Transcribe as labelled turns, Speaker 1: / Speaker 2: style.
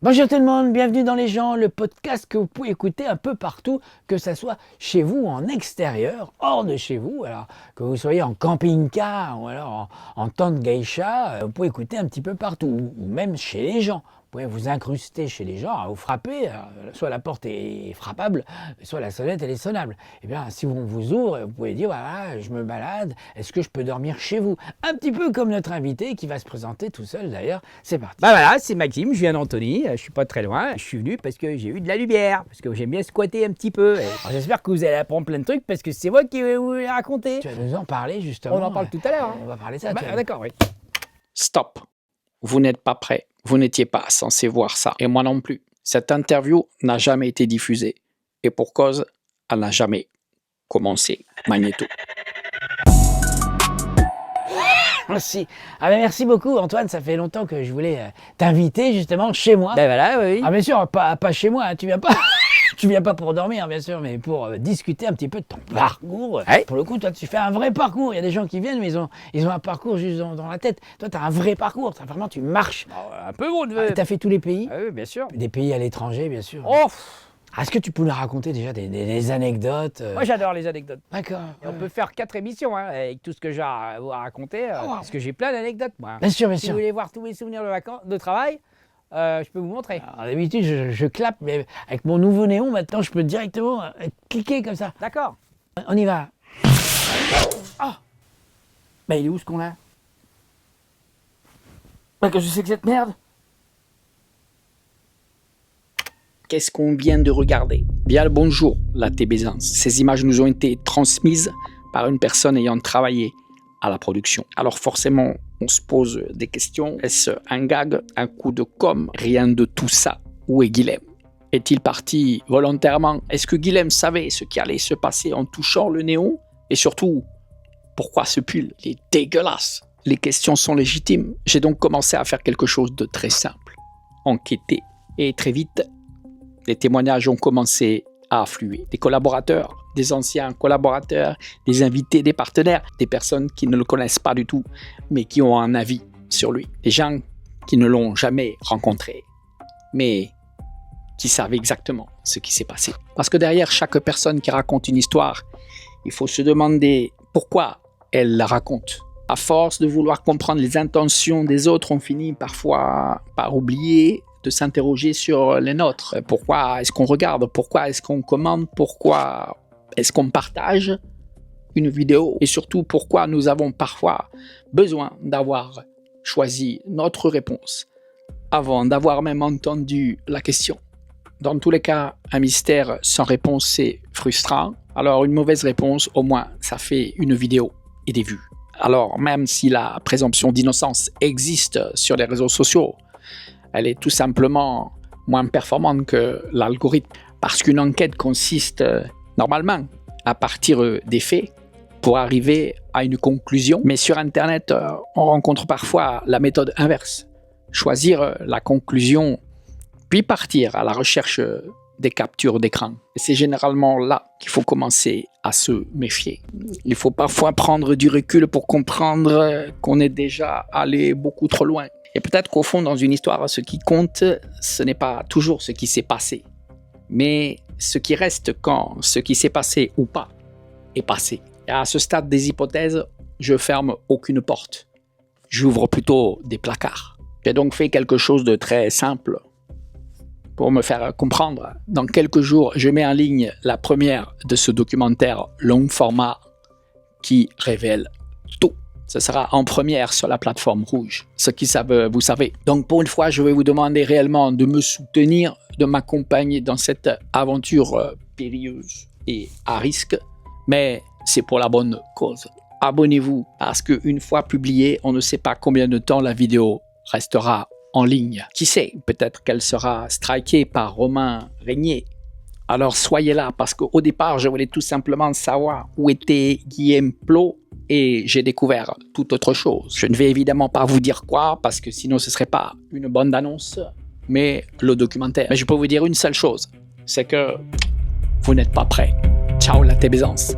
Speaker 1: Bonjour tout le monde, bienvenue dans Les gens, le podcast que vous pouvez écouter un peu partout, que ce soit chez vous ou en extérieur, hors de chez vous, alors que vous soyez en camping-car ou alors en tente geisha, vous pouvez écouter un petit peu partout, ou même chez les gens. Vous pouvez vous incruster chez les gens, vous frapper, soit la porte est frappable, soit la sonnette elle est sonnable. Et bien si on vous ouvre, vous pouvez dire voilà, je me balade, est-ce que je peux dormir chez vous? Un petit peu comme notre invité qui va se présenter tout seul d'ailleurs, c'est parti.
Speaker 2: Bah voilà, c'est Maxime, je viens d'Antony, je suis pas très loin, je suis venu parce que j'ai eu de la lumière, parce que j'aime bien squatter un petit peu. Alors, j'espère que vous allez apprendre plein de trucs parce que c'est moi qui vais vous les raconter.
Speaker 1: Tu vas nous en parler justement.
Speaker 2: On en parle tout à l'heure.
Speaker 1: On va parler de ça.
Speaker 2: D'accord, oui.
Speaker 3: Stop. Vous n'êtes pas prêt. Vous n'étiez pas censé voir ça. Et moi non plus. Cette interview n'a jamais été diffusée. Et pour cause, elle n'a jamais commencé. Magnéto.
Speaker 1: Merci. Ah ben merci beaucoup Antoine, ça fait longtemps que je voulais t'inviter justement chez moi.
Speaker 2: Ben voilà, oui.
Speaker 1: Ah bien sûr, pas chez moi, hein, tu viens pas. Tu viens pas pour dormir, bien sûr, mais pour discuter un petit peu de ton parcours.
Speaker 2: Ouais.
Speaker 1: Pour le coup, toi, tu fais un vrai parcours. Il y a des gens qui viennent, mais ils ont un parcours juste dans la tête. Toi, tu as un vrai parcours. Vraiment, tu marches.
Speaker 2: Un peu bon.
Speaker 1: Tu as fait tous les pays.
Speaker 2: Oui, bien sûr.
Speaker 1: Des pays à l'étranger, bien sûr.
Speaker 2: Oh,
Speaker 1: Est-ce que tu peux nous raconter déjà des anecdotes
Speaker 2: moi j'adore les anecdotes.
Speaker 1: D'accord.
Speaker 2: Et on peut faire 4 émissions hein, avec tout ce que j'ai à vous raconter, parce que j'ai plein d'anecdotes moi.
Speaker 1: Bien sûr, bien
Speaker 2: Si
Speaker 1: sûr.
Speaker 2: vous voulez voir tous mes souvenirs de vacances, de travail, je peux vous montrer.
Speaker 1: Alors, d'habitude, je clappe, mais avec mon nouveau néon, maintenant, je peux directement cliquer comme ça.
Speaker 2: D'accord.
Speaker 1: On y va.
Speaker 2: Ah, bah il est où ce qu'on a?
Speaker 1: Bah, que je sais que cette merde.
Speaker 3: Qu'est-ce qu'on vient de regarder? Bien le bonjour, la Tébézance. Ces images nous ont été transmises par une personne ayant travaillé à la production. Alors forcément, on se pose des questions. Est-ce un gag, un coup de com'? Rien de tout ça. Où est Guilhem? Est-il parti volontairement? Est-ce que Guilhem savait ce qui allait se passer en touchant le néon? Et surtout, pourquoi ce pull? Il est dégueulasse. Les questions sont légitimes. J'ai donc commencé à faire quelque chose de très simple. Enquêter. Et très vite, les témoignages ont commencé à affluer. Des collaborateurs, des anciens collaborateurs, des invités, des partenaires, des personnes qui ne le connaissent pas du tout, mais qui ont un avis sur lui. Des gens qui ne l'ont jamais rencontré, mais qui savent exactement ce qui s'est passé. Parce que derrière chaque personne qui raconte une histoire, il faut se demander pourquoi elle la raconte. À force de vouloir comprendre les intentions des autres, on finit parfois par oublier de s'interroger sur les nôtres. Pourquoi est-ce qu'on regarde? Pourquoi est-ce qu'on commente? Pourquoi est-ce qu'on partage une vidéo? Et surtout, pourquoi nous avons parfois besoin d'avoir choisi notre réponse avant d'avoir même entendu la question? Dans tous les cas, un mystère sans réponse, c'est frustrant. Alors, une mauvaise réponse, au moins, ça fait une vidéo et des vues. Alors, même si la présomption d'innocence existe sur les réseaux sociaux, elle est tout simplement moins performante que l'algorithme. Parce qu'une enquête consiste normalement à partir des faits pour arriver à une conclusion. Mais sur Internet, on rencontre parfois la méthode inverse. Choisir la conclusion, puis partir à la recherche des captures d'écran. Et c'est généralement là qu'il faut commencer à se méfier. Il faut parfois prendre du recul pour comprendre qu'on est déjà allé beaucoup trop loin. Et peut-être qu'au fond, dans une histoire, ce qui compte, ce n'est pas toujours ce qui s'est passé, mais ce qui reste quand ce qui s'est passé ou pas est passé. Et à ce stade des hypothèses, je ferme aucune porte. J'ouvre plutôt des placards. J'ai donc fait quelque chose de très simple pour me faire comprendre. Dans quelques jours, je mets en ligne la première de ce documentaire long format qui révèle tout. Ce sera en première sur la plateforme Rouge. Ce qui savent, vous savez. Donc pour une fois, je vais vous demander réellement de me soutenir, de m'accompagner dans cette aventure périlleuse et à risque. Mais c'est pour la bonne cause. Abonnez-vous parce qu'une fois publiée, on ne sait pas combien de temps la vidéo restera en ligne. Qui sait, peut-être qu'elle sera strikée par Romain Régnier. Alors soyez là parce qu'au départ, je voulais tout simplement savoir où était Guilhem Plot et j'ai découvert toute autre chose. Je ne vais évidemment pas vous dire quoi parce que sinon ce ne serait pas une bonne annonce, mais le documentaire. Mais je peux vous dire une seule chose, c'est que vous n'êtes pas prêts. Ciao la Tébézance.